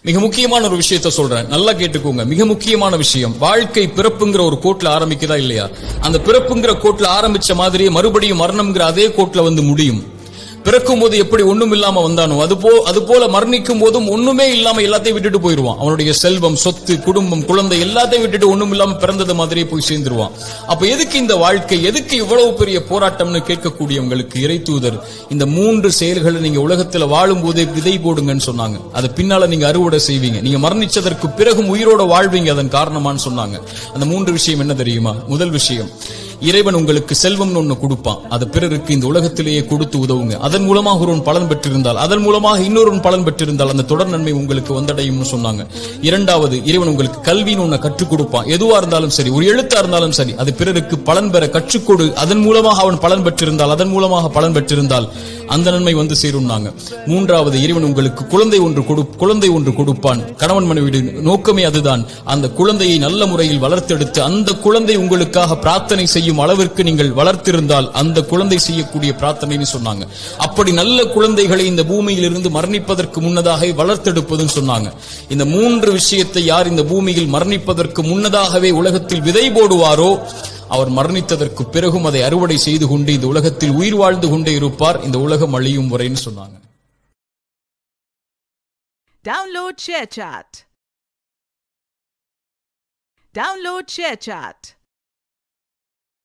மிக முக்கியமான ஒரு விஷயத்த சொல்றேன், நல்லா கேட்டுக்கோங்க. மிக முக்கியமான விஷயம், வாழ்க்கை பிறப்புங்கிற ஒரு கோட்ல ஆரம்பிக்குதா இல்லையா? அந்த பிறப்புங்கிற கோட்ல ஆரம்பிச்ச மாதிரியே மறுபடியும் மரணம்ங்கிற அதே கோட்ல வந்து முடியும். பிறக்கும் போது எப்படி ஒண்ணும் இல்லாம வந்தானோ அது போல மரணிக்கும் போதும் ஒண்ணுமே இல்லாம எல்லாத்தையும் விட்டுட்டு போயிருவான். அவனுடைய செல்வம், சொத்து, குடும்பம், குழந்தை எல்லாத்தையும் விட்டுட்டு ஒண்ணும் இல்லாம பிறந்தது மாதிரியே போய் சேர்ந்துருவான். அப்ப எதுக்கு இந்த வாழ்க்கை, எதுக்கு இவ்வளவு பெரிய போராட்டம்னு கேட்கக்கூடியவங்களுக்கு இறை தூதர் இந்த 3 செயல்களை நீங்க உலகத்துல வாழும் போதே விதை போடுங்கன்னு சொன்னாங்க. அது பின்னால நீங்க அறுவடை செய்வீங்க, நீங்க மரணிச்சதற்கு பிறகும் உயிரோட வாழ்வீங்க, அதன் காரணமான்னு சொன்னாங்க. அந்த 3 விஷயம் என்ன தெரியுமா? முதல் விஷயம், இறைவன் உங்களுக்கு செல்வம்னு ஒண்ணு கொடுப்பான், அது பிறருக்கு இந்த உலகத்திலேயே கொடுத்து உதவுங்க. அதன் மூலமாக ஒருவன் பலன் பெற்றிருந்தால், அதன் மூலமாக இன்னொரு பலன் பெற்றிருந்தால் அந்த தொடர் நன்மை உங்களுக்கு வந்தடையும்னு சொன்னாங்க. இரண்டாவது, இறைவன் உங்களுக்கு கல்வின்னு ஒண்ணு கற்றுக் கொடுப்பான். எதுவா இருந்தாலும் சரி, ஒரு எழுத்தா இருந்தாலும் சரி, அது பிறருக்கு பலன் பெற கற்றுக்கொடு. அதன் மூலமாக அவன் பலன் பெற்றிருந்தால், அதன் மூலமாக பலன் பெற்றிருந்தால் அந்த நன்மை வந்து சேரும்னாங்க. மூன்றாவது, இறைவன் உங்களுக்கு குழந்தை ஒன்று கொடுப்பான். கணவன் மனைவி நோக்கமே அதுதான். அந்த குழந்தையை நல்ல முறையில் வளர்த்தெடுத்து அந்த குழந்தை உங்களுக்காக பிரார்த்தனை செய்யும் அளவிற்கு நீங்கள் வளர்த்திருந்தால் அந்த குழந்தை செய்யக்கூடிய பிரார்த்தனைன்னு சொன்னாங்க. அப்படி நல்ல குழந்தைகளை இந்த பூமியில் இருந்து மரணிப்பதற்கு முன்னதாக வளர்த்தெடுப்பதுன்னு சொன்னாங்க. இந்த 3 விஷயத்தை யார் இந்த பூமியில் மரணிப்பதற்கு முன்னதாகவே உலகத்தில் விதை போடுவாரோ அவர் மரணித்ததற்கு பிறகும் அதை அறுவடை செய்து கொண்டு இந்த உலகத்தில் உயிர் வாழ்ந்து கொண்டே இருப்பார், இந்த உலகம் அழியும் வரைன்னு சொன்னாங்க. Download ShareChat.